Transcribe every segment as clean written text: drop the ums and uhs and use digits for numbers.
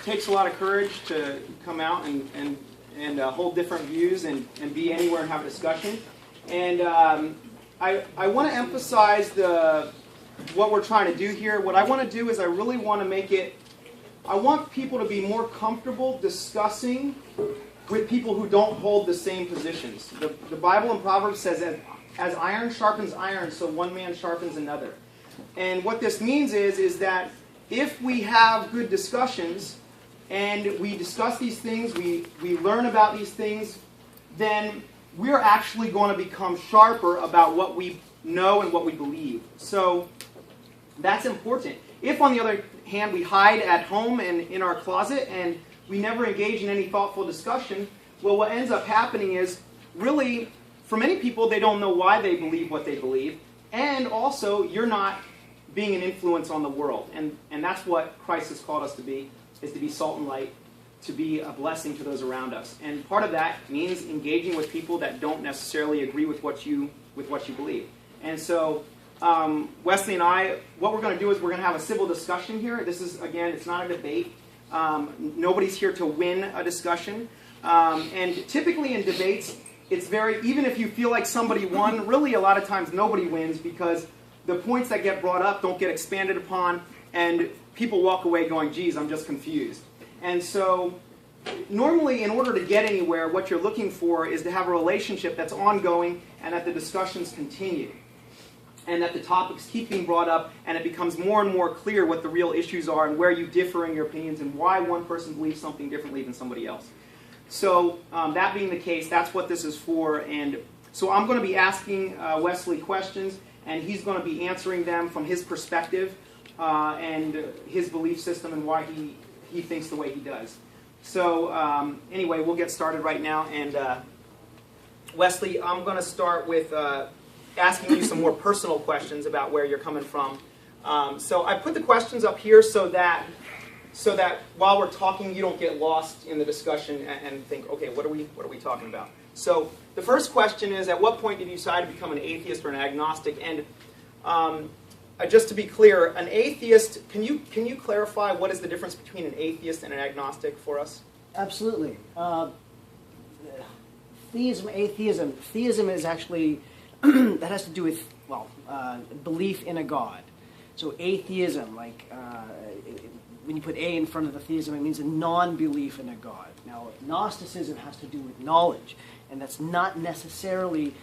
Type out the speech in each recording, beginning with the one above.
takes a lot of courage to come out and hold different views and be anywhere and have a discussion. And I want to emphasize what we're trying to do here. What I want to do is I really want to make it, I want people to be more comfortable discussing with people who don't hold the same positions. The Bible in Proverbs says, as iron sharpens iron, so one man sharpens another. And what this means is that if we have good discussions and we discuss these things, we learn about these things, then we're actually going to become sharper about what we know and what we believe. So that's important. If, on the other hand, we hide at home and in our closet and we never engage in any thoughtful discussion, well, what ends up happening is, really, for many people, they don't know why they believe what they believe, and also, you're not being an influence on the world. And that's what Christ has called us to be, is to be salt and light, to be a blessing to those around us. And part of that means engaging with people that don't necessarily agree with what you believe. And so, Wesley and I, what we're going to do is we're going to have a civil discussion here. This is, again, it's not a debate. Nobody's here to win a discussion. And typically in debates, it's even if you feel like somebody won, really a lot of times nobody wins, because the points that get brought up don't get expanded upon, and people walk away going, geez, I'm just confused. And so normally, in order to get anywhere, what you're looking for is to have a relationship that's ongoing and that the discussions continue, and that the topics keep being brought up, and it becomes more and more clear what the real issues are and where you differ in your opinions and why one person believes something differently than somebody else. So that being the case, that's what this is for. And so I'm going to be asking Wesley questions, and he's going to be answering them from his perspective and his belief system and why he thinks the way he does. So anyway, we'll get started right now. And Wesley, I'm going to start with asking you some more personal questions about where you're coming from. So I put the questions up here so that while we're talking, you don't get lost in the discussion and think, okay, what are we talking about? So the first question is, at what point did you decide to become an atheist or an agnostic? And just to be clear, an atheist, can you clarify what is the difference between an atheist and an agnostic for us? Absolutely. Theism, atheism. Theism is actually, that has to do with, belief in a God. So atheism, when you put A in front of the theism, it means a non-belief in a God. Now, Gnosticism has to do with knowledge, and that's not necessarily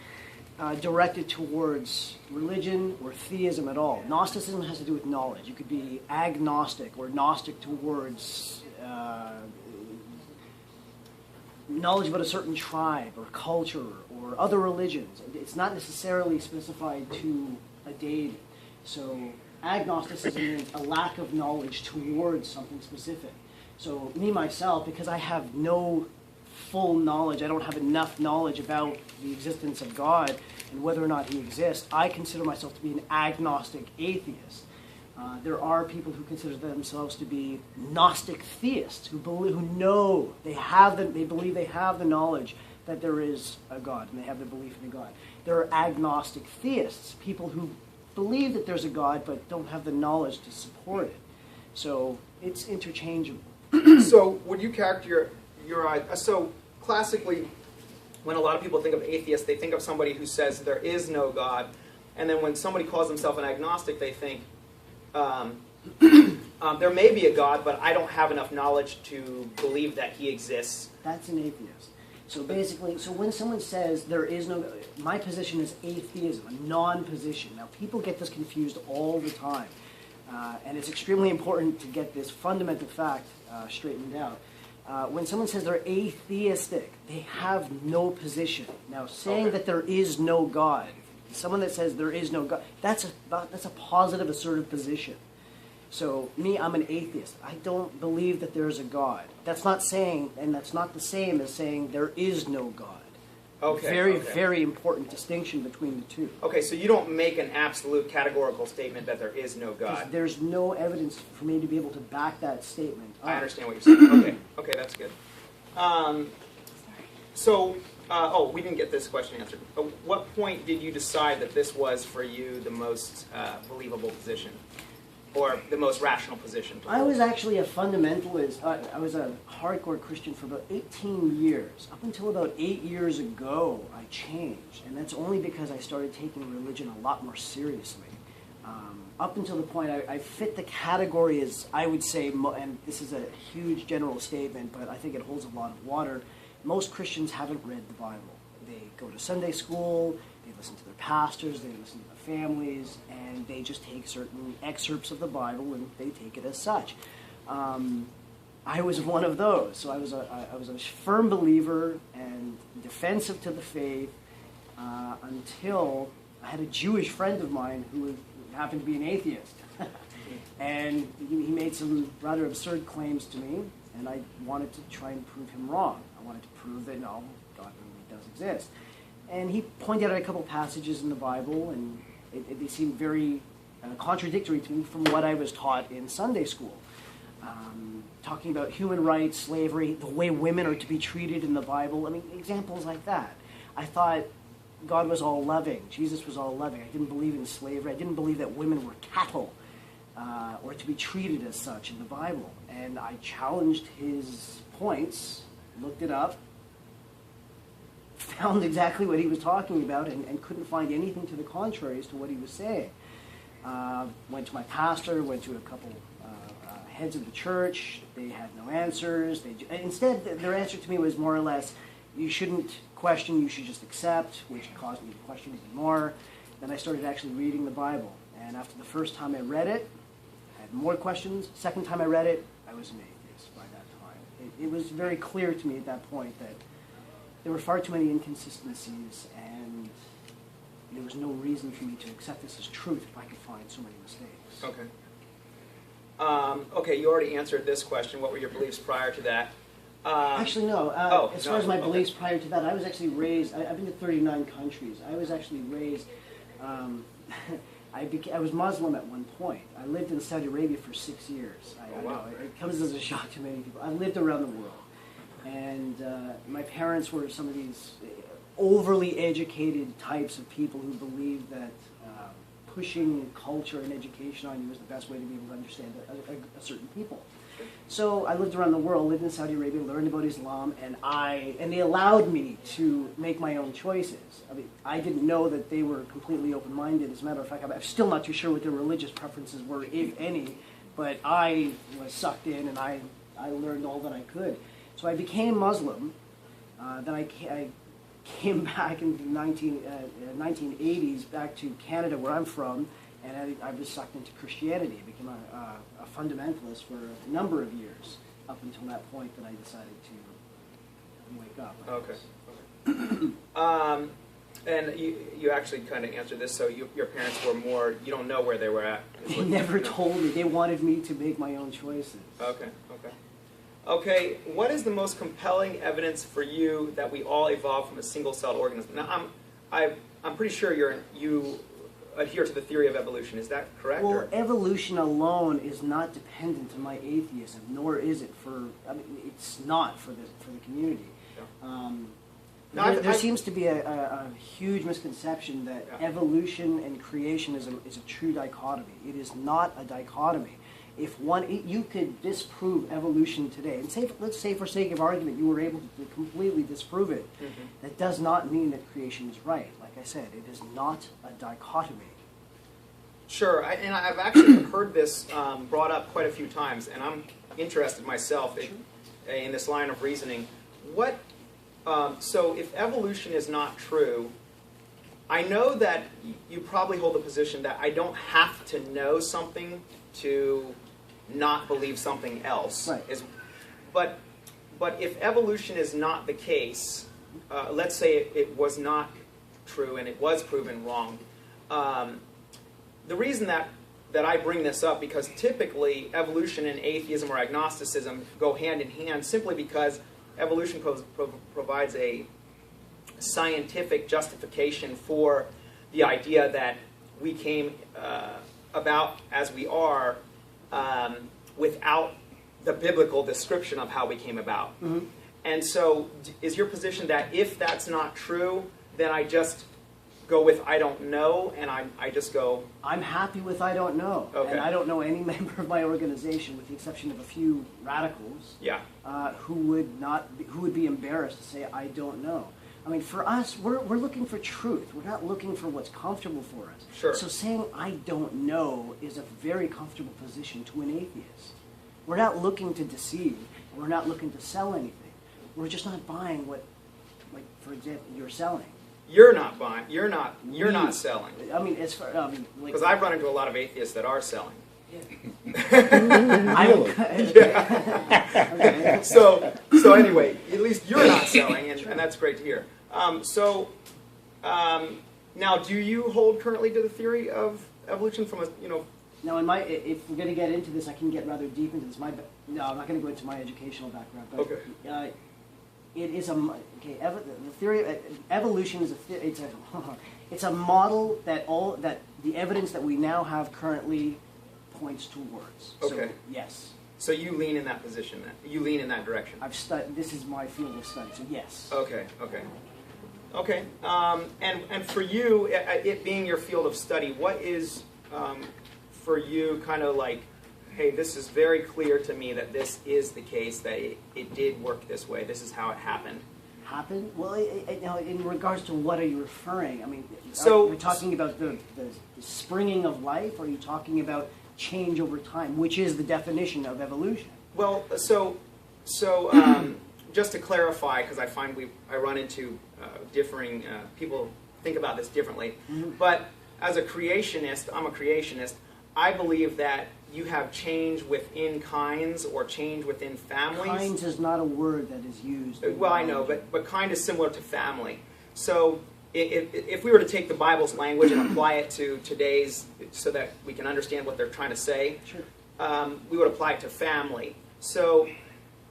directed towards religion or theism at all. Gnosticism has to do with knowledge. You could be agnostic or gnostic towards knowledge about a certain tribe or culture or other religions. It's not necessarily specified to a deity. So agnosticism means a lack of knowledge towards something specific. So me, myself, because I have no full knowledge, I don't have enough knowledge about the existence of God and whether or not he exists, I consider myself to be an agnostic atheist. There are people who consider themselves to be Gnostic theists, who know they believe they have the knowledge that there is a God, and they have the belief in a God. There are agnostic theists, people who believe that there's a God but don't have the knowledge to support it. So it's interchangeable. So would you characterize so classically, when a lot of people think of atheists, they think of somebody who says there is no God, and then when somebody calls themselves an agnostic, they think there may be a God, but I don't have enough knowledge to believe that he exists. That's an atheist. So basically, when someone says there is no, my position is atheism, a non-position. Now, people get this confused all the time, and it's extremely important to get this fundamental fact straightened out. When someone says they're atheistic, they have no position. Now, saying that there is no God, someone that says there is no God, that's a positive, assertive position. So, me, I'm an atheist. I don't believe that there is a God. That's not saying, and that's not the same as saying there is no God. Okay. Very important distinction between the two. Okay, so you don't make an absolute categorical statement that there is no God. There's no evidence for me to be able to back that statement up. I understand what you're saying. Okay, that's good. We didn't get this question answered. At what point did you decide that this was, for you, the most believable position? or the most rational position? I was actually a fundamentalist. I was a hardcore Christian for about 18 years. Up until about 8 years ago, I changed. And that's only because I started taking religion a lot more seriously. Up until the point I fit the category as, I would say, and this is a huge general statement, but I think it holds a lot of water, most Christians haven't read the Bible. They go to Sunday school, they listen to their pastors, they listen to their families, and they just take certain excerpts of the Bible and they take it as such. I was one of those, so I was a firm believer and defensive to the faith until I had a Jewish friend of mine who happened to be an atheist. And he made some rather absurd claims to me, and I wanted to try and prove him wrong. I wanted to prove that, no, God really does exist. And he pointed out a couple passages in the Bible, and they seemed very contradictory to me from what I was taught in Sunday school. Talking about human rights, slavery, the way women are to be treated in the Bible. I mean, examples like that. I thought God was all loving. Jesus was all loving. I didn't believe in slavery. I didn't believe that women were cattle or to be treated as such in the Bible. And I challenged his points, looked it up, found exactly what he was talking about, and couldn't find anything to the contrary as to what he was saying. Went to my pastor, went to a couple heads of the church. They had no answers. Instead, their answer to me was more or less, you shouldn't question, you should just accept, which caused me to question even more. Then I started actually reading the Bible. And after the first time I read it, I had more questions. Second time I read it, I was an atheist by that time. It was very clear to me at that point that there were far too many inconsistencies, and there was no reason for me to accept this as truth if I could find so many mistakes. Okay. Okay, you already answered this question. What were your beliefs prior to that? Actually, no. As far as my beliefs prior to that, I was actually raised, I've been to 39 countries. I was actually raised, I was Muslim at one point. I lived in Saudi Arabia for 6 years. I know, it comes as a shock to many people. I lived around the world. And my parents were some of these overly educated types of people who believed that pushing culture and education on you was the best way to be able to understand a certain people. So I lived around the world, lived in Saudi Arabia, learned about Islam, and they allowed me to make my own choices. I mean, I didn't know that they were completely open-minded. As a matter of fact, I'm still not too sure what their religious preferences were, if any, but I was sucked in and I learned all that I could. So I became Muslim. Then I came back in the 1980s back to Canada, where I'm from, and I was sucked into Christianity. I became a fundamentalist for a number of years, up until that point that I decided to wake up. Okay. And you actually kind of answered this, so your parents were more, you don't know where they were at. They never told me. They wanted me to make my own choices. Okay. Okay, what is the most compelling evidence for you that we all evolved from a single-celled organism? Now, I'm pretty sure you adhere to the theory of evolution. Is that correct? Well, evolution alone is not dependent on my atheism, nor is it for. I mean, it's not for the community. Yeah. There seems to be a huge misconception that evolution and creation is a true dichotomy. It is not a dichotomy. If you could disprove evolution today, and let's say for sake of argument you were able to completely disprove it, that does not mean that creation is right. Like I said, it is not a dichotomy. Sure, and I've actually heard this brought up quite a few times, and I'm interested myself in this line of reasoning. So if evolution is not true, I know that you probably hold the position that I don't have to know something to not believe something else. Right. But if evolution is not the case, let's say it was not true and it was proven wrong, the reason that I bring this up, because typically evolution and atheism or agnosticism go hand in hand, simply because evolution provides a scientific justification for the idea that we came about as we are without the biblical description of how we came about. And so is your position that if that's not true, then I just go with I don't know, and I just go, I'm happy with I don't know. Okay. And I don't know any member of my organization, with the exception of a few radicals, yeah, who would be embarrassed to say I don't know. I mean, for us, we're looking for truth. We're not looking for what's comfortable for us. Sure. So saying I don't know is a very comfortable position to an atheist. We're not looking to deceive. We're not looking to sell anything. We're just not buying what, like, for example, you're selling. you're not buying, you're not selling. I mean, as far, like, Because I've run into a lot of atheists that are selling. Okay. So anyway, at least you're not selling, and that's great to hear. Now, do you hold currently to the theory of evolution from a, Now, if we're going to get into this, I can get rather deep into this. No, I'm not going to go into my educational background. But, Okay. It is the theory of evolution is it's a model that the evidence that we now have currently points towards. Okay. So, yes. So you lean in that position, then? You lean in that direction? This is my field of study, so yes. Okay. And for you, it being your field of study, what is, for you, kind of like, hey, this is very clear to me that this is the case, that it did work this way, this is how it happened? Happened? Well, now, in regards to what are you referring? I mean, So- are you talking about the springing of life, or are you talking about change over time, which is the definition of evolution? Well, just to clarify, because I find I run into differing, people think about this differently, but as a creationist, I'm a creationist, I believe that you have change within kinds or change within families. Kinds is not a word that is used. Well, I know, but kind is similar to family. So if we were to take the Bible's language and apply it to today's, so that we can understand what they're trying to say, Sure. We would apply it to family. So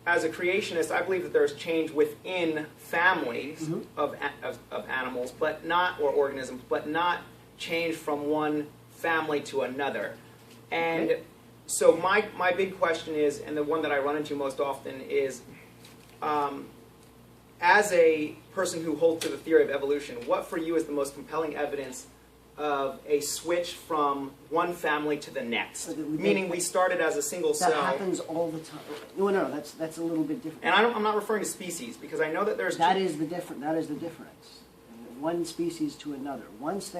as a creationist, I believe that there's change within families of animals, but not, or organisms, but not change from one family to another. And so my big question is, and the one that I run into most often is, as a person who holds to the theory of evolution, what for you is the most compelling evidence of a switch from one family to the next? Meaning we started as a single cell. That happens all the time. No, that's a little bit different. And I'm not referring to species, because I know that there's... That is the difference. One species to another. Once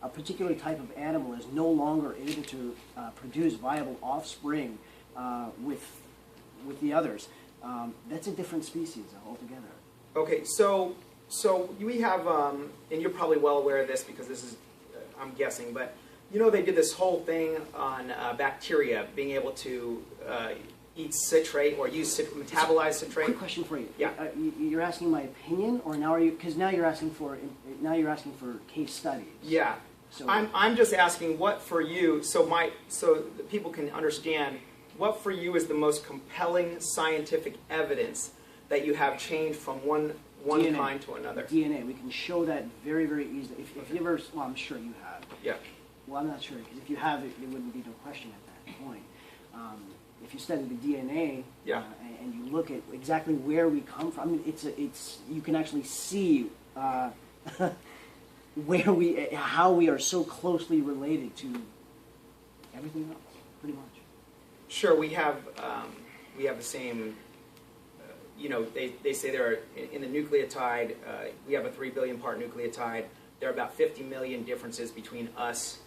a particular type of animal is no longer able to produce viable offspring with the others, that's a different species altogether. Okay, so we have, and you're probably well aware of this because this is, I'm guessing, but they did this whole thing on bacteria being able to eat citrate or metabolize citrate. Quick question for you. Yeah. You're asking my opinion, or now are you? Because now you're asking for case studies. Yeah. So I'm just asking what for you, so that people can understand, what for you is the most compelling scientific evidence that you have changed from one DNA. kind to another? DNA. We can show that very, very easily. If you ever, well, I'm sure you have. Yeah. Well, I'm not sure, because if you have it, there wouldn't be no question at that point. If you study the DNA, Yeah. and you look at exactly where we come from, I mean, you can actually see how we are so closely related to everything else, pretty much. Sure, we have the same. They say there are in the nucleotide. We have a 3 billion part nucleotide. There are about 50 million differences between us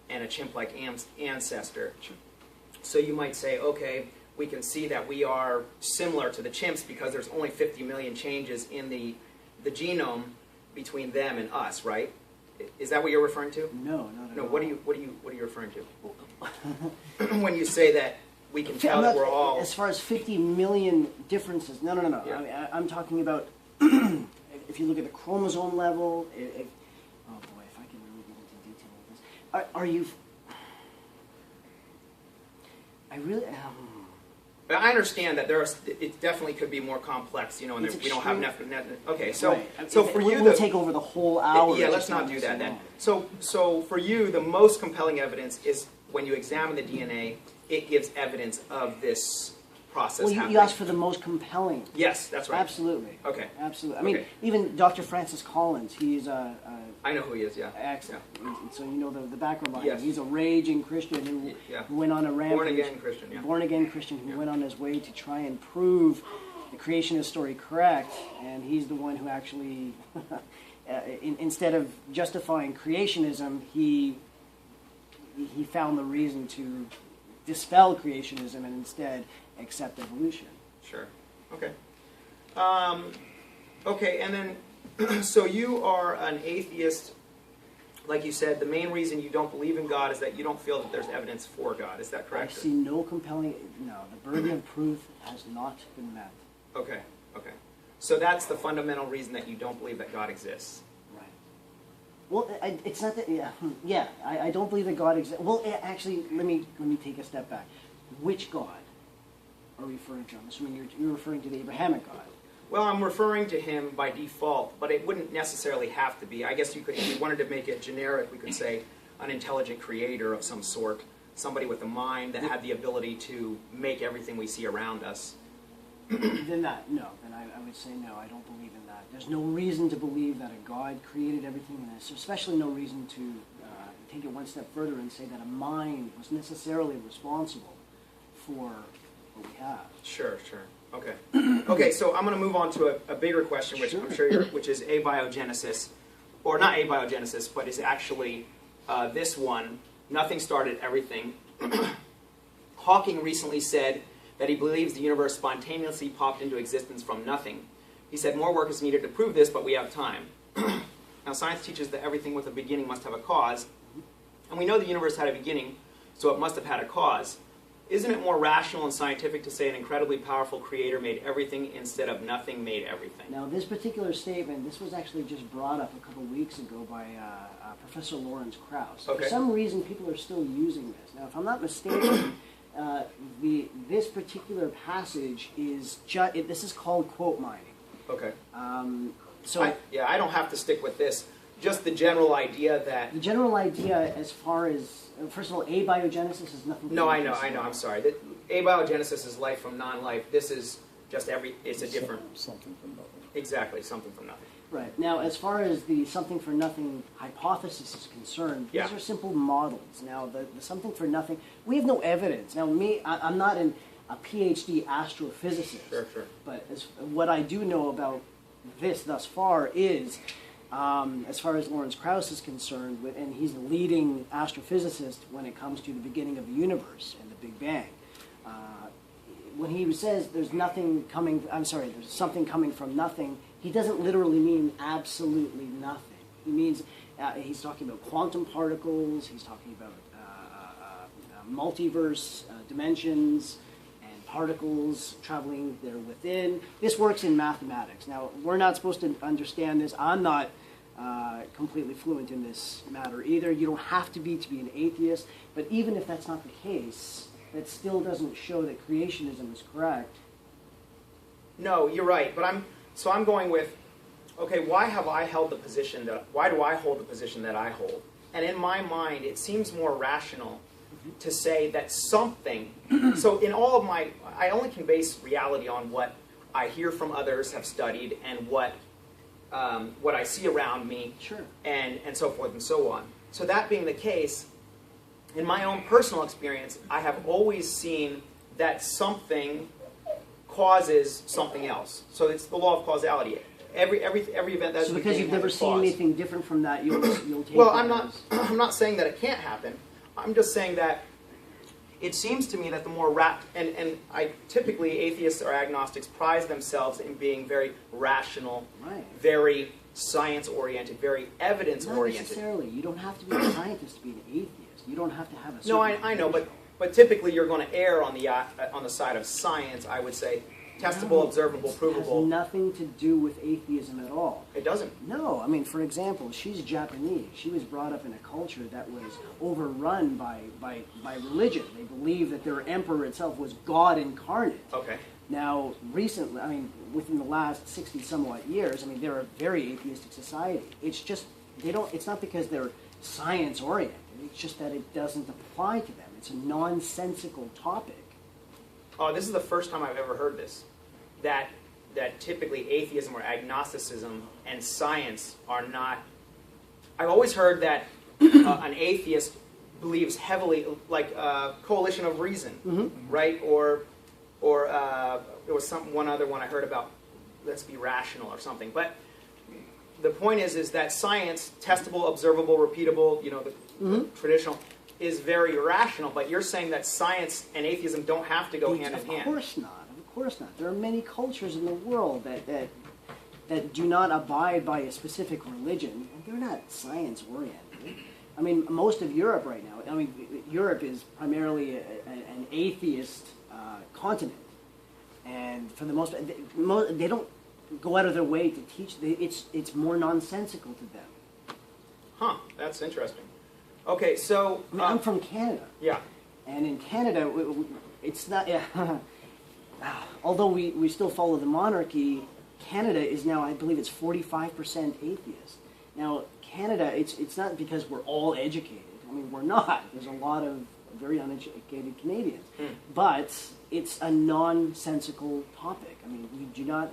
and a chimp-like ancestor. Sure. So you might say, okay, we can see that we are similar to the chimps because there's only 50 million changes in the genome between them and us, right? Is that what you're referring to? No, not at all. What are you referring to? When you say that we can tell that we're all... As far as 50 million differences, no. Yeah. I mean, I'm talking about if you look at the chromosome level. Oh boy, if I can really get into detail with this, are you? I really. But I understand that it definitely could be more complex, and we don't have enough. Okay, so right. so for you, we'll take over the whole hour. Yeah, let's not do that then. So for you, the most compelling evidence is when you examine the DNA, it gives evidence of this process Well, happening. you asked for the most compelling. Yes, that's right. Absolutely. Okay. Absolutely. I mean, Okay. even Dr. Francis Collins, he's I know who he is, yeah. excellent. So you know the background behind Yes. him. He's a raging Christian who, Yeah. who went on a rampage. Born-again Christian, yeah. Born-again Christian who Yeah. went on his way to try and prove the creationist story correct, and he's the one who actually, instead of justifying creationism, he found the reason to dispel creationism and instead accept evolution. Sure. Okay. Okay, and then, so you are an atheist. Like you said, the main reason you don't believe in God is that you don't feel that there's evidence for God. Is that I correct? see no compelling, no, the burden of proof has not been met. Okay, okay. So that's the fundamental reason that you don't believe that God exists. Right. Well, it's not that, yeah, I don't believe that God exists. Well, actually, let me take a step back. Which God are we referring to? I'm assuming you're referring to the Abrahamic God. Well, I'm referring to him by default, but it wouldn't necessarily have to be. I guess you could, if you wanted to make it generic, we could say an intelligent creator of some sort, somebody with a mind that had the ability to make everything we see around us. Then that, no. Then I would say no, I don't believe in that. There's no reason to believe that a God created everything, and there's especially no reason to take it one step further and say that a mind was necessarily responsible for what we have. Sure, sure. Okay. Okay, so I'm going to move on to a bigger question, which I'm sure which is abiogenesis, or not abiogenesis, but is actually this one. Nothing started everything. Hawking recently said that he believes the universe spontaneously popped into existence from nothing. He said more work is needed to prove this, but we have time. Now, science teaches that everything with a beginning must have a cause, and we know the universe had a beginning, so it must have had a cause. Isn't it more rational and scientific to say an incredibly powerful creator made everything instead of nothing made everything? Now, this particular statement, this was actually just brought up a couple weeks ago by Professor Lawrence Krauss. Okay. For some reason, people are still using this. Now, if I'm not mistaken, this particular passage is this is called quote mining. Okay. So I don't have to stick with this. Just the general idea that... the general idea, as far as first of all, abiogenesis is nothing. No, I know. I'm sorry. Abiogenesis is life from non-life. This is just it's a different... Something from nothing. Exactly, something from nothing. Right. Now, as far as the something for nothing hypothesis is concerned, these are simple models. Now, the something for nothing, we have no evidence. Now, I'm not a PhD astrophysicist. Sure, sure. But what I do know about this thus far is, as far as Lawrence Krauss is concerned, and he's the leading astrophysicist when it comes to the beginning of the universe and the Big Bang. When he says there's something coming from nothing, he doesn't literally mean absolutely nothing. He means, he's talking about quantum particles, he's talking about multiverse dimensions, and particles traveling there within. This works in mathematics. Now, we're not supposed to understand this. I'm not completely fluent in this matter either. You don't have to be an atheist, but even if that's not the case, that still doesn't show that creationism is correct. No, you're right. But I'm going with, okay, why do I hold the position that I hold? And in my mind, it seems more rational to say that something, so in all of I only can base reality on what I hear from others, have studied, and what I see around me, Sure. and so forth and so on. So that being the case, in my own personal experience, I have always seen that something causes something else. So it's the law of causality. Every event that's So because you've never seen anything different from that, you'll take well, that I'm not saying that it can't happen. I'm just saying that it seems to me that the more and I typically atheists or agnostics prize themselves in being very rational, Right. very science-oriented, very evidence-oriented. Not necessarily. You don't have to be a scientist to be an atheist. You don't have to have a certain No, I know, but typically you're going to err on the side of science. I would say testable, observable, It has provable. nothing to do with atheism at all. It doesn't. No, I mean, for example, she's Japanese. She was brought up in a culture that was overrun by religion. They believed that their emperor itself was God incarnate. Okay. Now, recently, I mean, within the last 60-somewhat years, I mean, they're a very atheistic society. It's just, it's not because they're science-oriented. It's just that it doesn't apply to them. It's a nonsensical topic. oh, this is the first time I've ever heard this, that typically atheism or agnosticism and science are not. I've always heard that an atheist believes heavily, like coalition of reason, right? Or there was one other one I heard about, let's be rational or something. But the point is that science, testable, observable, repeatable, the traditional, is very rational. But you're saying that science and atheism don't have to go hand in hand. Of course not. Of course not. There are many cultures in the world that do not abide by a specific religion, and they're not science-oriented. I mean, most of Europe right now, Europe is primarily an atheist continent. And for the most part, they don't go out of their way to teach. It's more nonsensical to them. Huh, that's interesting. Okay, so... I'm from Canada. Yeah. And in Canada, it's not... Yeah, although we still follow the monarchy, Canada is now, I believe it's 45% atheist. Now, Canada, it's not because we're all educated. I mean, we're not. There's a lot of very uneducated Canadians. But it's a nonsensical topic. I mean, we do not,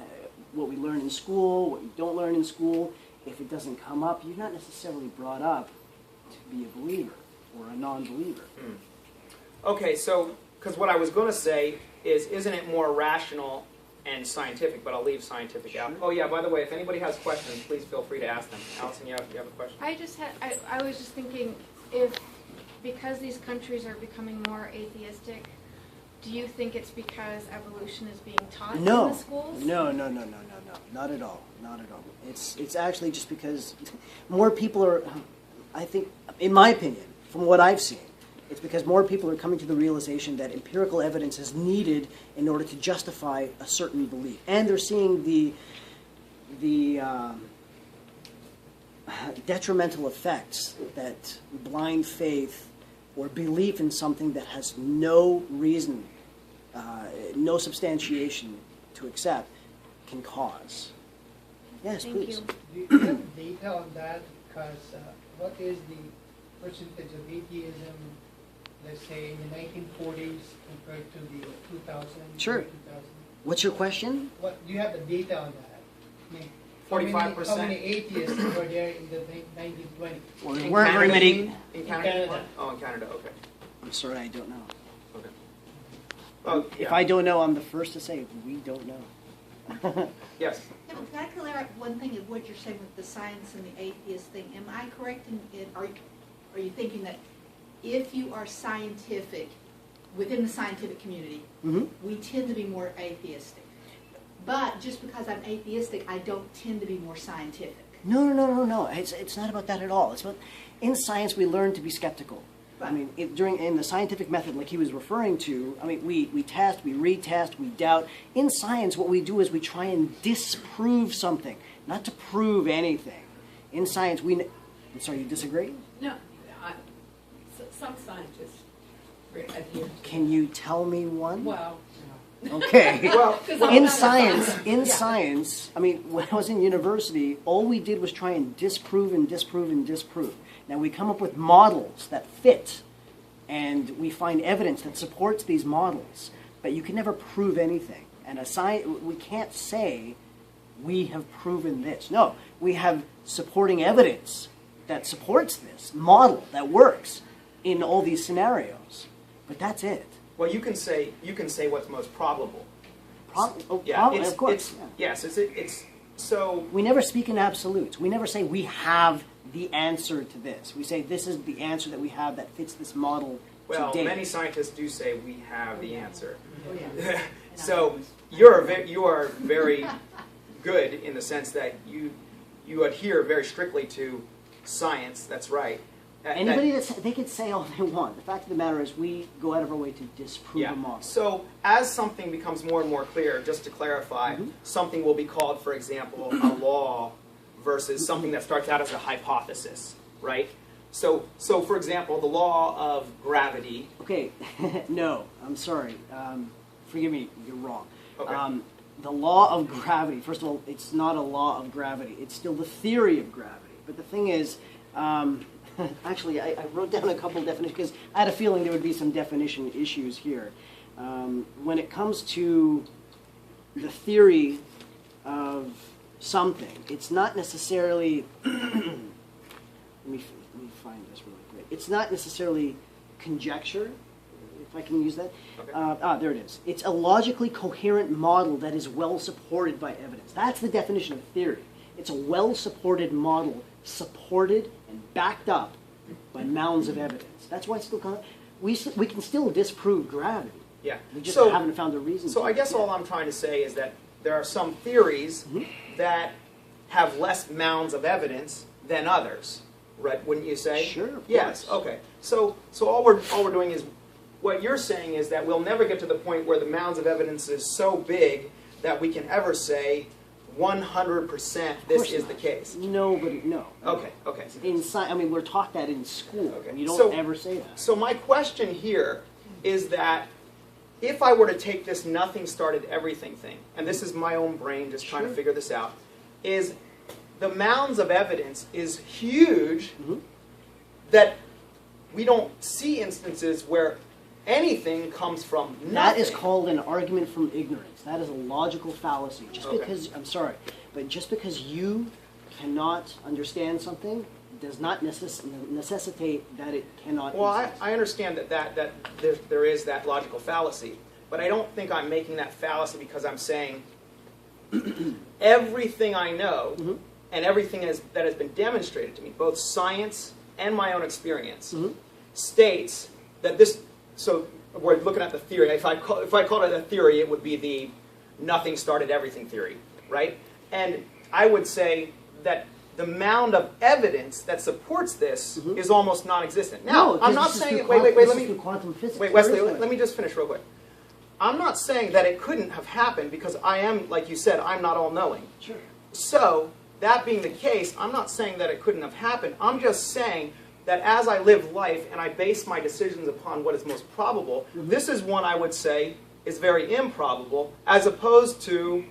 what we learn in school, what you don't learn in school, if it doesn't come up, you're not necessarily brought up to be a believer or a non-believer. Okay, so, because what I was going to say is, isn't it more rational and scientific, but I'll leave scientific out. Oh yeah, by the way, if anybody has questions, please feel free to ask them. Allison, you have a question? I was just thinking, because these countries are becoming more atheistic, do you think it's because evolution is being taught in the schools? No, not at all, not at all. It's actually just because more people are, I think, in my opinion, from what I've seen, it's because more people are coming to the realization that empirical evidence is needed in order to justify a certain belief. And they're seeing the detrimental effects that blind faith or belief in something that has no reason, no substantiation to accept can cause. Yes, please. Thank you. Do you have data on that? Because what is the percentage of atheism, let's say, in the 1940s compared to the 2000s? Sure. 2000? What's your question? What do you have the data on that? I mean, 45%. How many atheists were there in the 1920s? Well, there weren't very many. In Canada. Oh, in Canada, okay. I'm sorry, I don't know. Okay. Oh, If I don't know, I'm the first to say we don't know. Yes. Yeah, but can I clear up one thing of what you're saying with the science and the atheist thing? Am I correct in are you thinking that if you are scientific, within the scientific community, we tend to be more atheistic? But just because I'm atheistic, I don't tend to be more scientific. No. It's not about that at all. It's about, in science, we learn to be skeptical. Right. I mean, in the scientific method, like he was referring to, I mean, we test, we retest, we doubt. In science, what we do is we try and disprove something, not to prove anything. In science, I'm sorry, you disagree? No, some scientists adhere. Can you tell me one? Well, Okay. Well, in science, I mean, when I was in university, all we did was try and disprove and disprove and disprove. Now, we come up with models that fit, and we find evidence that supports these models, but you can never prove anything. And we can't say we have proven this. No, we have supporting evidence that supports this model that works in all these scenarios. But that's it. Well, you can say what's most probable. Probably, of course. Yes, it's so. We never speak in absolutes. We never say we have the answer to this. We say this is the answer that we have that fits this model. Well, today. many scientists do say we have the answer. Oh, yeah. So you are very good in the sense that you adhere very strictly to science. That's right. Anybody they could say all they want. The fact of the matter is we go out of our way to disprove a model. So as something becomes more and more clear, just to clarify, something will be called, for example, a law versus something that starts out as a hypothesis, right? So for example, the law of gravity. Okay, no, I'm sorry. Forgive me, you're wrong. Okay. The law of gravity, first of all, it's not a law of gravity. It's still the theory of gravity. But the thing is, actually, I wrote down a couple definitions because I had a feeling there would be some definition issues here. when it comes to the theory of something, it's not necessarily, let me find this really quick. It's not necessarily conjecture, if I can use that. Okay. There it is. It's a logically coherent model that is well supported by evidence. That's the definition of theory. It's a well-supported model, supported and backed up by mounds of evidence. That's why it's still we can still disprove gravity. Yeah. We just So- haven't found a reason. So to. I guess all I'm trying to say is that there are some theories that have less mounds of evidence than others, right? Wouldn't you say? Sure, of Yes. course. Okay. So all we're doing is, what you're saying is that we'll never get to the point where the mounds of evidence is so big that we can ever say 100% this course is not. the case. Nobody, no. Okay. Okay. I mean, we're taught that in school. Okay. You don't So- ever say that. So my question here is that if I were to take this nothing started everything thing, and this is my own brain just trying to Sure. figure this out, is the mounds of evidence is huge that we don't see instances where anything comes from nothing. That is called an argument from ignorance. That is a logical fallacy. Just Okay. because, I'm sorry, but just because you cannot understand something does not necessitate that it cannot Well, exist. I understand that there is that logical fallacy, but I don't think I'm making that fallacy because I'm saying everything I know and everything that has been demonstrated to me, both science and my own experience, states that this. So we're looking at the theory. If I called it a theory, it would be the nothing started everything theory, right? And I would say that the mound of evidence that supports this is almost non-existent. Now, No, I'm 'cause not this is saying. through Wait. this Let is me. through quantum physics. Wait, There Wesley. is no- Let me just finish real quick. I'm not saying that it couldn't have happened because I am, like you said, I'm not all-knowing. Sure. So, that being the case, I'm not saying that it couldn't have happened. I'm just saying that as I live life and I base my decisions upon what is most probable, this is one I would say is very improbable as opposed to,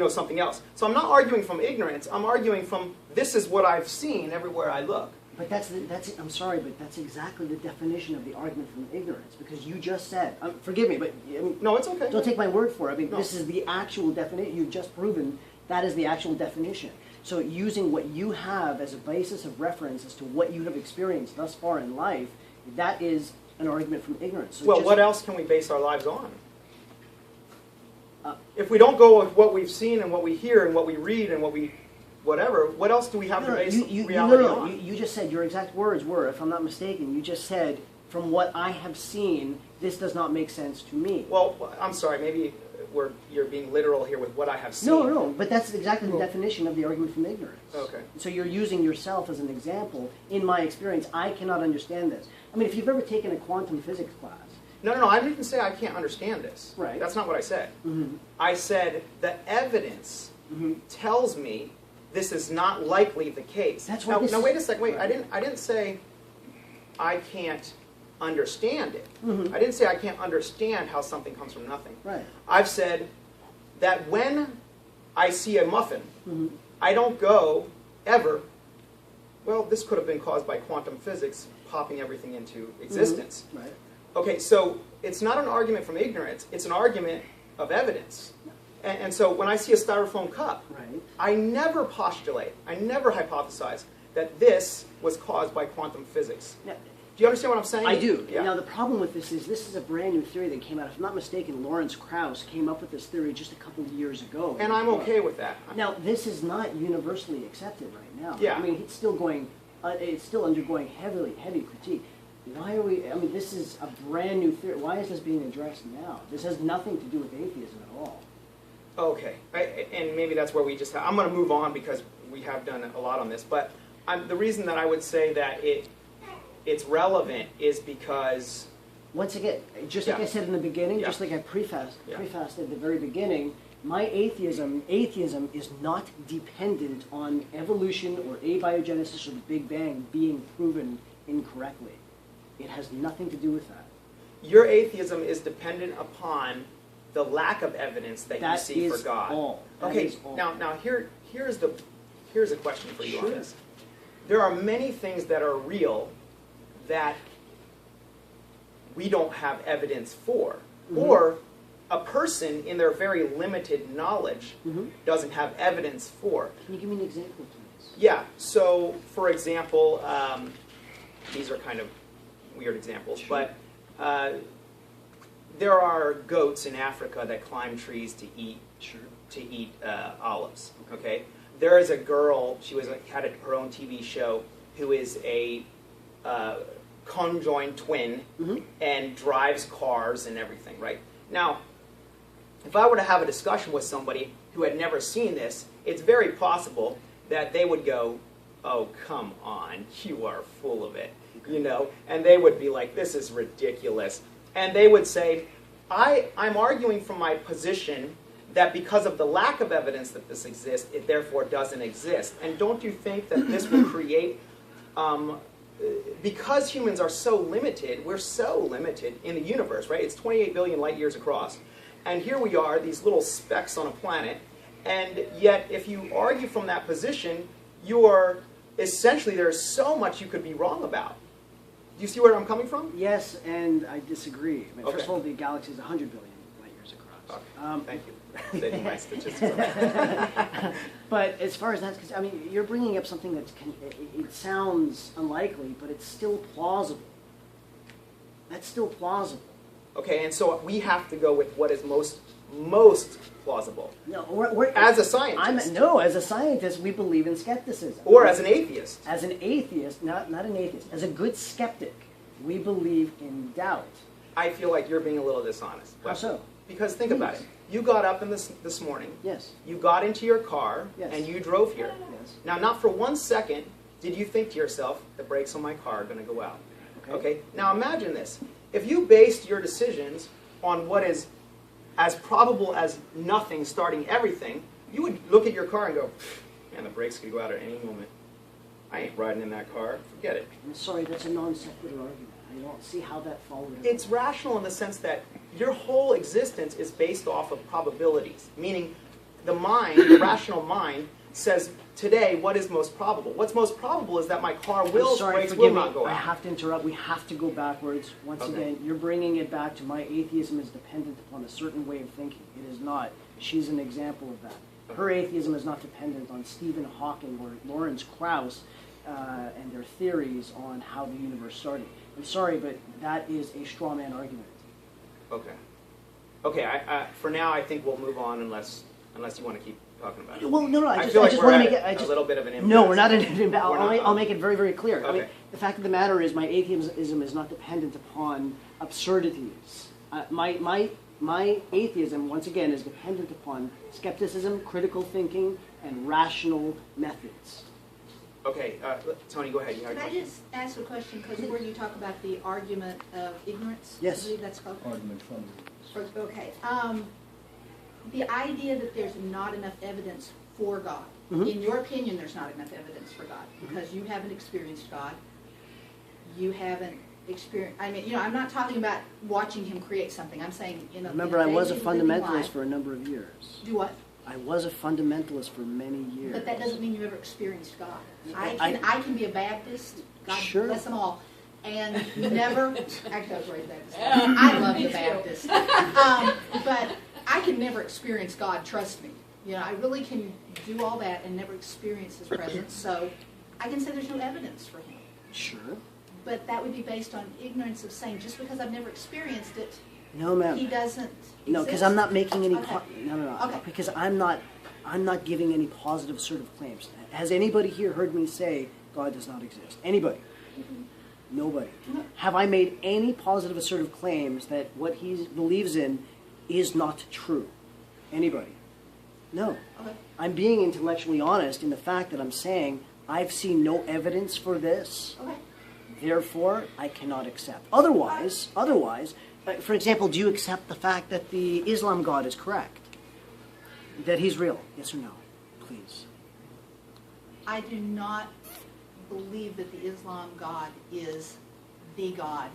something else. So I'm not arguing from ignorance. I'm arguing from this is what I've seen everywhere I look. But I'm sorry, but that's exactly the definition of the argument from ignorance. Because you just said, forgive me, but I mean, No, it's okay. don't take my word for it. I mean, No. this is the actual definition. You've just proven that is the actual definition. So using what you have as a basis of reference as to what you have experienced thus far in life, that is an argument from ignorance. So Well, just- what else can we base our lives on? If we don't go with what we've seen and what we hear and what we read and whatever, what else do we have to base reality on? You just said, your exact words were, if I'm not mistaken, you just said, from what I have seen, this does not make sense to me. Well, I'm sorry, maybe you're being literal here with what I have seen. No, but that's exactly the definition of the argument from ignorance. Okay. So you're using yourself as an example. In my experience, I cannot understand this. I mean, if you've ever taken a quantum physics class. No, I didn't say I can't understand this. Right. That's not what I said. I said the evidence tells me this is not likely the case. That's what Now, wait a second. Wait, Right. I didn't say I can't understand it. I didn't say I can't understand how something comes from nothing. Right. I've said that when I see a muffin, I don't go ever, well, this could have been caused by quantum physics popping everything into existence. Right. Okay, so it's not an argument from ignorance, it's an argument of evidence. And so when I see a styrofoam cup, Right. I never postulate, I never hypothesize that this was caused by quantum physics. Now, Do you understand what I'm saying? I do. Yeah. Now, the problem with this is a brand new theory that came out. If I'm not mistaken, Lawrence Krauss came up with this theory just a couple of years ago. And I'm okay with that. Now, this is not universally accepted right now. Yeah. I mean, it's still undergoing heavy critique. Why are we, I mean, this is a brand new theory. Why is this being addressed now? This has nothing to do with atheism at all. Okay, and maybe that's where we just I'm going to move on because we have done a lot on this, but the reason that I would say that it's relevant is because... Once again, just like I said in the beginning, Yeah. just like I prefaced Yeah. at the very beginning, my atheism is not dependent on evolution or abiogenesis or the Big Bang being proven incorrectly. It has nothing to do with that. Your atheism is dependent upon the lack of evidence that you see for God. That is all. Now here's a question for you on Sure. this. There are many things that are real that we don't have evidence for. or a person in their very limited knowledge doesn't have evidence for. Can you give me an example, please? Yeah, so for example, these are kind of weird examples, but there are goats in Africa that climb trees to eat olives. Okay, there is a girl. She had her own TV show who is a conjoined twin and drives cars and everything. Right now, if I were to have a discussion with somebody who had never seen this, it's very possible that they would go, "Oh, come on, you are full of it," you know, and they would be like, "This is ridiculous," and they would say, I'm arguing from my position that because of the lack of evidence that this exists, it therefore doesn't exist. And don't you think that this will create, because humans are so limited, we're so limited in the universe, right? It's 28 billion light years across. And here we are, these little specks on a planet, and yet if you argue from that position, you're essentially, there's so much you could be wrong about. Do you see where I'm coming from? Yes, and I disagree. I mean, Okay. First of all, the galaxy is 100 billion light years across. Okay. Thank you. Saving my statistics. But as far as that's concerned, I mean, you're bringing up something that it sounds unlikely, but it's still plausible. That's still plausible. Okay, and so we have to go with what is most plausible. No, As a scientist. As a scientist, we believe in skepticism. Or as an atheist. As an atheist, not an atheist, as a good skeptic, we believe in doubt. I feel like you're being a little dishonest. How so? Because think about it. You got up this morning. Yes. You got into your car, Yes. and you drove here. Yes. Now, not for 1 second did you think to yourself, the brakes on my car are going to go out. Okay? Now, imagine this. If you based your decisions on what is as probable as nothing starting everything, you would look at your car and go, man, the brakes could go out at any moment. I ain't riding in that car. Forget it. I'm sorry, that's a non sequitur argument. I don't see how that follows. It's rational in the sense that your whole existence is based off of probabilities, meaning the mind, the rational mind, says today what is most probable. What's most probable is that my car will, brakes will not go out. I have to interrupt. We have to go backwards. Once again, you're bringing it back to my atheism is dependent upon a certain way of thinking. It is not. She's an example of that. Her atheism is not dependent on Stephen Hawking or Lawrence Krauss and their theories on how the universe started. I'm sorry, but that is a straw man argument. Okay. Okay. For now, I think we'll move on unless you want to keep talking about it. Well, no. I feel like just we're want to at make it. a little bit of an impasse. No, we're not in an I'll make it very, very clear. Okay. I mean, the fact of the matter is, my atheism is not dependent upon absurdities. My atheism, once again, is dependent upon skepticism, critical thinking, and rational methods. Okay, Tony, go ahead. You had a Can I question? just ask a question, because where you talk about the argument of ignorance? Yes. I believe that's called. Argument from Okay. The idea that there's not enough evidence for God. Mhm. In your opinion, there's not enough evidence for God because you haven't experienced God. You haven't experienced. I mean, I'm not talking about watching Him create something. I'm saying, Remember, I was a daily living fundamentalist life- for a number of years. Do what? I was a fundamentalist for many years. But that doesn't mean you've ever experienced God. I I- can be a Baptist. God Sure. bless them all. And never, actually I was raised Baptist. I love the Baptist. But I can never experience God, trust me. I really can do all that and never experience His presence. So I can say there's no evidence for Him. Sure. But that would be based on ignorance of saying, just because I've never experienced it, No, ma'am. He doesn't No, because exist. I'm not making any. Okay. No. Okay. Because I'm not giving any positive assertive claims. Has anybody here heard me say God does not exist? Anybody? Nobody. Have I made any positive assertive claims that what he believes in is not true? Anybody? No. Okay. I'm being intellectually honest in the fact that I'm saying I've seen no evidence for this. Okay. Therefore, I cannot accept. Otherwise, for example, do you accept the fact that the Islam God is correct? That he's real? Yes or no? Please. I do not believe that the Islam God is the God.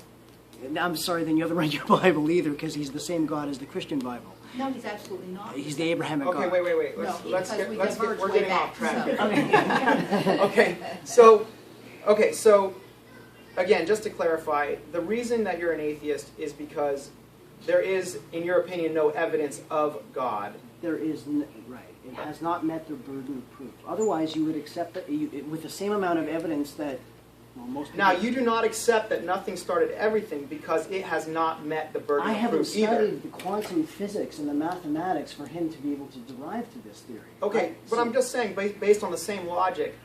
I'm sorry, then you haven't read your Bible either, because he's the same God as the Christian Bible. No, He's absolutely not. He's the Abrahamic Okay, God. wait. No, Let's because we get, diverged we're way getting back, off track so. here. Okay, so again, just to clarify, the reason that you're an atheist is because there is, in your opinion, no evidence of God. There is, right. It has not met the burden of proof. Otherwise, you would accept that with the same amount of evidence that, well, most people... Now, you do not accept that nothing started everything because it has not met the burden I of haven't proof either. studied the quantum physics and the mathematics for him to be able to derive to this theory. Okay, but I'm just saying, based on the same logic,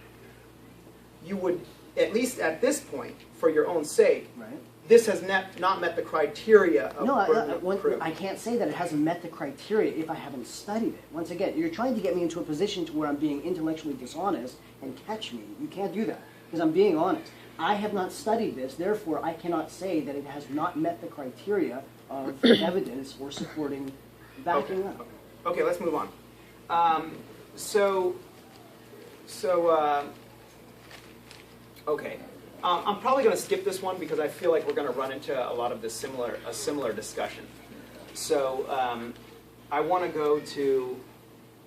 you would, at least at this point, for your own sake, Right. this has not met the criteria of No, burden of proof. I can't say that it hasn't met the criteria if I haven't studied it. Once again, you're trying to get me into a position to where I'm being intellectually dishonest and catch me. You can't do that because I'm being honest. I have not studied this, therefore I cannot say that it has not met the criteria of evidence or supporting backing up. Okay, let's move on. Okay. I'm probably going to skip this one because I feel like we're going to run into a lot of this similar discussion. So I want to go to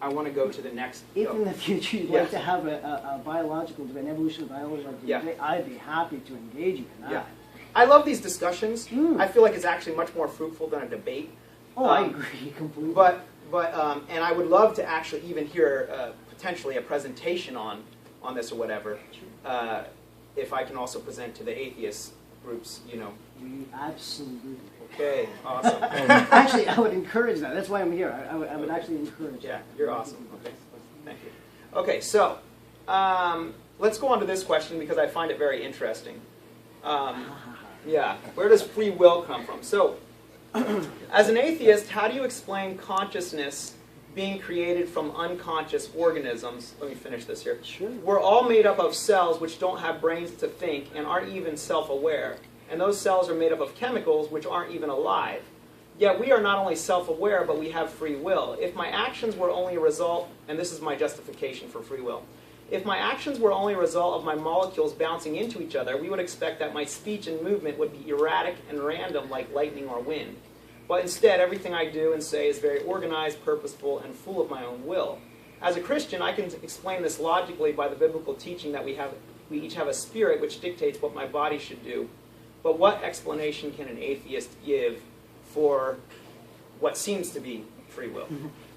the next. If in the future you'd like to have a biological debate, an evolutionary biological debate, I'd be happy to engage you in that. Yeah. I love these discussions. I feel like it's actually much more fruitful than a debate. Oh, I agree completely. But and I would love to actually even hear potentially a presentation on this or whatever. If I can also present to the atheist groups, you know. Absolutely. Okay, awesome. Actually, I would encourage that. That's why I'm here. I would actually encourage that. Yeah, you're awesome. Okay, thank you. Okay, so let's go on to this question because I find it very interesting. Yeah, where does free will come from? So, as an atheist, how do you explain consciousness being created from unconscious organisms? Let me finish this here. Sure. We're all made up of cells which don't have brains to think and aren't even self-aware. And those cells are made up of chemicals which aren't even alive. Yet we are not only self-aware, but we have free will. If my actions were only a result, and this is my justification for free will, if my actions were only a result of my molecules bouncing into each other, we would expect that my speech and movement would be erratic and random like lightning or wind. But instead, everything I do and say is very organized, purposeful, and full of my own will. As a Christian, I can explain this logically by the biblical teaching that we each have a spirit which dictates what my body should do. But what explanation can an atheist give for what seems to be free will?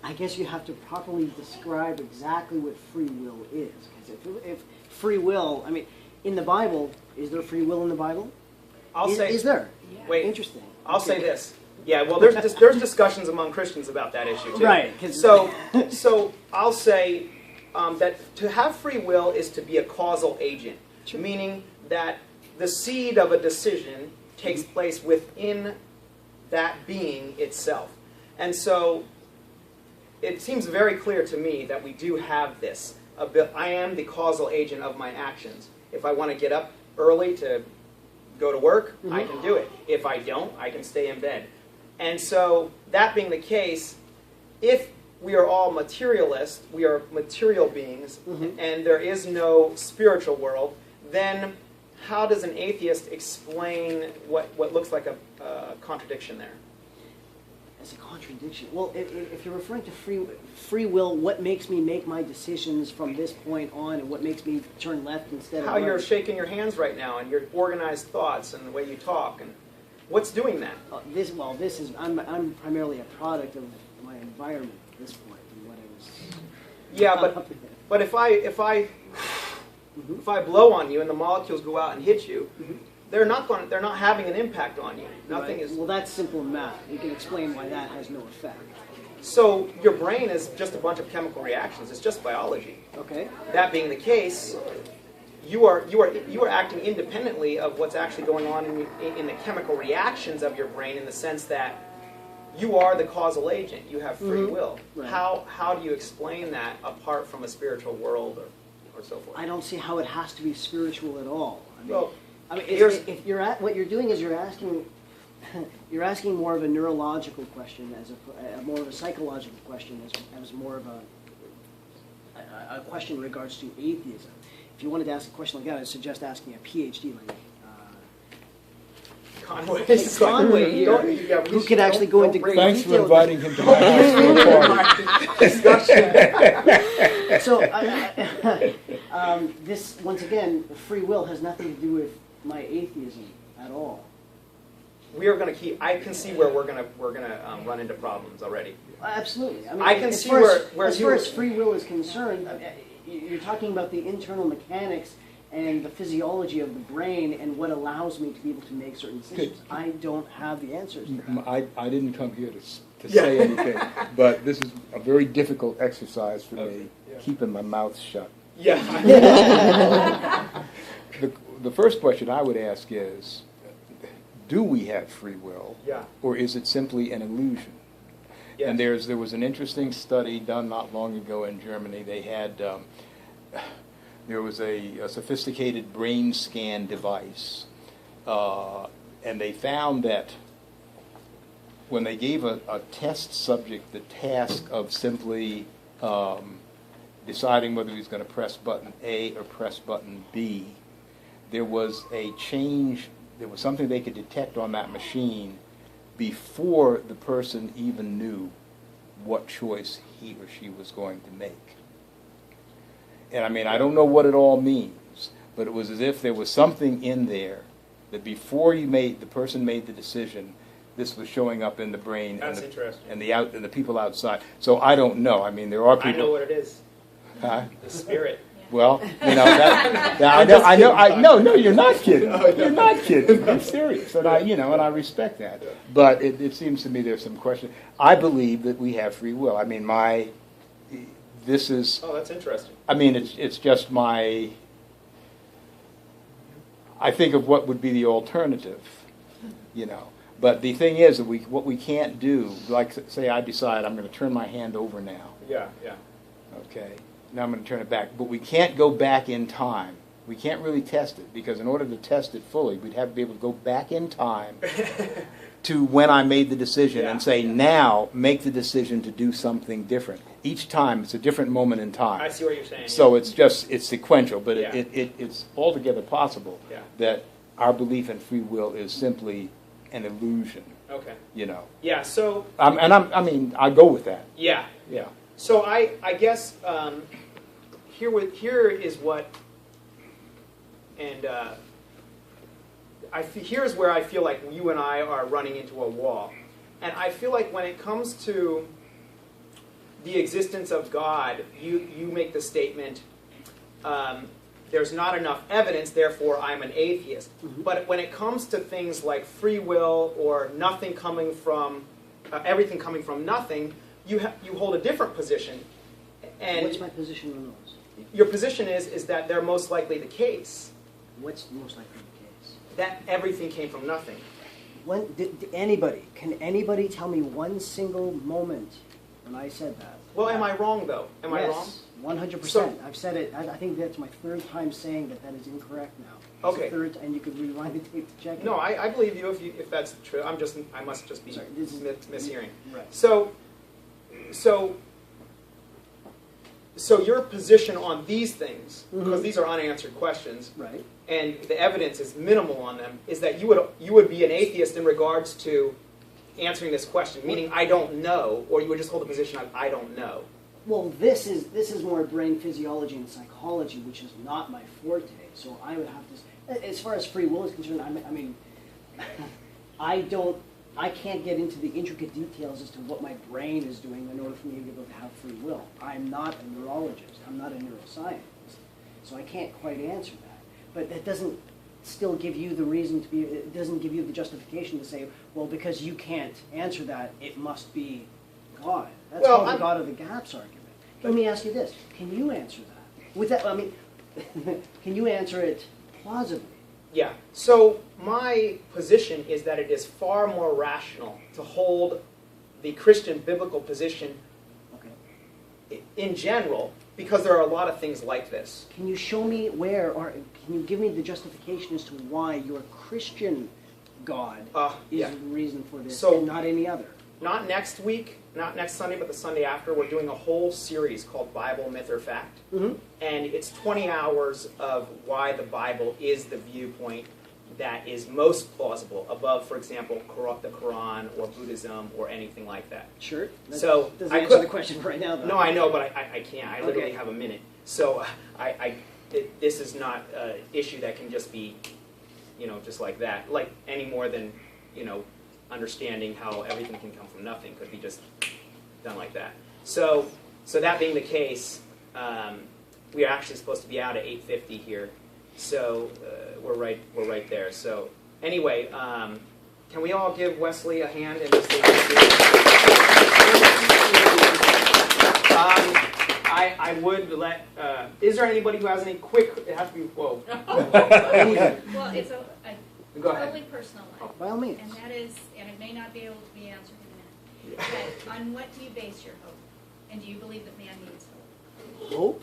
I guess you have to properly describe exactly what free will is. Because if free will, I mean, in the Bible, is there free will in the Bible? Is there? Yeah. Wait. Interesting. I'll say this. Yeah, well, there's discussions among Christians about that issue too. Right. So I'll say that to have free will is to be a causal agent, meaning that the seed of a decision takes place within that being itself. And so it seems very clear to me that we do have this. I am the causal agent of my actions. If I want to get up early to go to work, I can do it. If I don't, I can stay in bed. And so, that being the case, if we are all materialists, we are material beings, and there is no spiritual world, then how does an atheist explain what looks like a contradiction there? As a contradiction. Well, if you're referring to free will, what makes me make my decisions from this point on, and what makes me turn left instead of right? How you're shaking your hands right now, and your organized thoughts, and the way you talk, and what's doing that? I'm primarily a product of my environment at this point, and what I was. Yeah, but if I blow on you and the molecules go out and hit you, they're not having an impact on you. Nothing right. is. Well, that's simple math. You can explain why that has no effect. So your brain is just a bunch of chemical reactions. It's just biology. Okay. That being the case, you are acting independently of what's actually going on in the chemical reactions of your brain, in the sense that you are the causal agent. You have free will. Right. How do you explain that apart from a spiritual world or so forth? I don't see how it has to be spiritual at all. If you're at what you're doing is you're asking more of a neurological question as more of a psychological question as more of a question in regards to atheism. If you wanted to ask a question like that, I'd suggest asking a PhD like Conway here, who could actually go into great Thanks detail. for inviting him to my house for a party. So this, once again, free will has nothing to do with my atheism at all. we are going to keep. I can see where we're going to run into problems already. Absolutely. I mean, I can as see far as, where as you- far as free will is concerned, you're talking about the internal mechanics and the physiology of the brain and what allows me to be able to make certain decisions. I don't have the answers to that. I didn't come here to say anything, but this is a very difficult exercise for me, keeping my mouth shut. Yeah. The first question I would ask is, do we have free will, Yeah. or is it simply an illusion? Yes. And there was an interesting study done not long ago in Germany. They had there was a sophisticated brain scan device, and they found that when they gave a test subject the task of simply deciding whether he was going to press button A or press button B, there was a change. There was something they could detect on that machine before the person even knew what choice he or she was going to make. And I mean, I don't know what it all means, but it was as if there was something in there that before the person made the decision, this was showing up in the brain. That's and interesting. and the people outside. So I don't know. I mean, there are people. I know what it is. Huh? The spirit. Well, you know, no, you're not kidding. You're not kidding. I'm serious, and I respect that. But it seems to me there's some question. I believe that we have free will. I mean, this is. Oh, that's interesting. I mean, it's just my. I think of what would be the alternative, But the thing is that what we can't do, like say I decide I'm going to turn my hand over now. Yeah. Okay. Now I'm going to turn it back. But we can't go back in time. We can't really test it, because in order to test it fully, we'd have to be able to go back in time to when I made the decision and say, now make the decision to do something different. Each time, it's a different moment in time. I see what you're saying. So it's sequential, but Yeah. it's altogether possible that our belief in free will is simply an illusion, Okay. Yeah, so... I go with that. Yeah. Yeah. So I guess here is what, and here's where I feel like you and I are running into a wall. And I feel like when it comes to the existence of God, you make the statement, there's not enough evidence, therefore I'm an atheist. Mm-hmm. But when it comes to things like free will or nothing coming from, everything coming from nothing, you hold a different position. And What's my position on those? your position is that they're most likely the case, What's most likely the case? that everything came from nothing. Can anybody tell me one single moment when I said that? Well, am I wrong, though? Am I wrong? Yes, 100%. So- I've said it. I think that's my third time saying that is incorrect now. It's the Okay. third, and you could rewind the tape to check it. No, I believe you if that's true. I must just be Sorry, this is- mishearing. Right. So your position on these things, Mhm. because these are unanswered questions, Right. and the evidence is minimal on them, is that you would be an atheist in regards to answering this question, meaning I don't know, or you would just hold the position of I don't know. Well, this is more brain physiology and psychology, which is not my forte. So I would have to, as far as free will is concerned, I mean, I can't get into the intricate details as to what my brain is doing in order for me to be able to have free will. I'm not a neurologist. I'm not a neuroscientist. So I can't quite answer that. But that doesn't still give you the reason to be, it doesn't give you the justification to say, well, because you can't answer that, it must be God. That's Well, called the I'm- God of the gaps argument. Let me ask you this. Can you answer that? With that, I mean, can you answer it plausibly? Yeah. So my position is that it is far more rational to hold the Christian biblical position Okay. in general, because there are a lot of things like this. Can you show me where, or can you give me the justification as to why your Christian God is Yeah. the reason for this So- and not any other? Not next week, not next Sunday, but the Sunday after, we're doing a whole series called Bible, Myth, or Fact. Mm-hmm. And it's 20 hours of why the Bible is the viewpoint that is most plausible above, for example, the Quran or Buddhism or anything like that. Sure. That So, doesn't I answer could- the question right now, though. No, I know, but I can't. I literally Okay. have a minute. So this is not an issue that can just be, just like that, like any more than understanding how everything can come from nothing could be just done like that. So that being the case, we are actually supposed to be out at 8:50 here. So we're right there. So anyway, can we all give Wesley a hand and just say thank you? I would let. Is there anybody who has any quick? It has to be. Whoa. Well, it's a Go ahead. totally personal one. By all means. And that is, and it may not be able to be answered in a minute, but on what do you base your hope? And do you believe that man needs hope? Hope?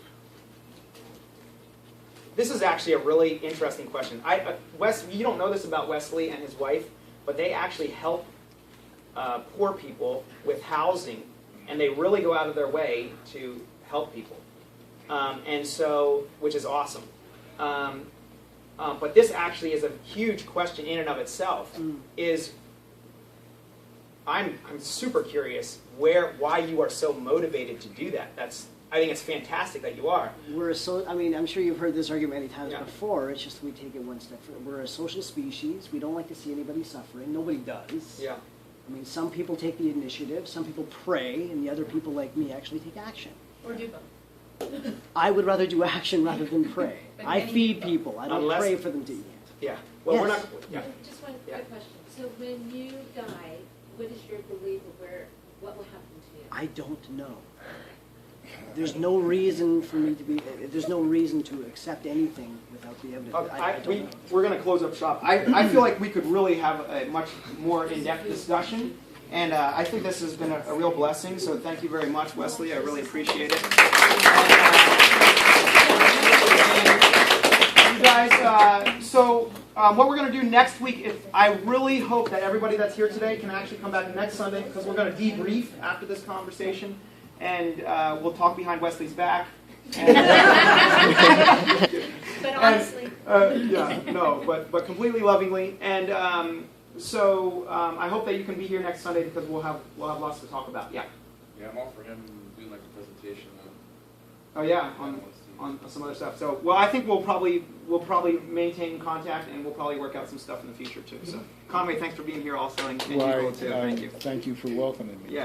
This is actually a really interesting question. Wes, you don't know this about Wesley and his wife, but they actually help poor people with housing, and they really go out of their way to help people, and so, which is awesome. But this actually is a huge question in and of itself. I'm super curious why you are so motivated to do that. I think it's fantastic that you are. I'm sure you've heard this argument many times Yeah. before. It's just we take it one step further. We're a social species. We don't like to see anybody suffering. Nobody does. Yeah. I mean, some people take the initiative. Some people pray, and the other people, like me, actually take action. Or do both? I would rather do action rather than pray. But I many feed people- people. I don't Unless- pray for them to eat. Yeah. Well, we're Yes. not. Yeah. Just one Yeah. quick question. So when you die, what is your belief of what will happen to you? I don't know. There's no reason for me to be. There's no reason to accept anything without the evidence. I don't know. We're going to close up shop. I feel like we could really have a much more in-depth discussion, and I think this has been a real blessing, so thank you very much, Wesley. I really appreciate it. And you guys, what we're going to do next week, I really hope that everybody that's here today can actually come back next Sunday, because we're going to debrief after this conversation, and we'll talk behind Wesley's back. But honestly. But completely lovingly, and I hope that you can be here next Sunday, because we'll have lots to talk about. Yeah. Yeah, I'm all for him doing like a presentation Oh yeah, on some other stuff. So I think we'll probably maintain contact, and we'll probably work out some stuff in the future too. So Conway, thanks for being here also, and you too. Thank you. Thank you for welcoming me. Yeah.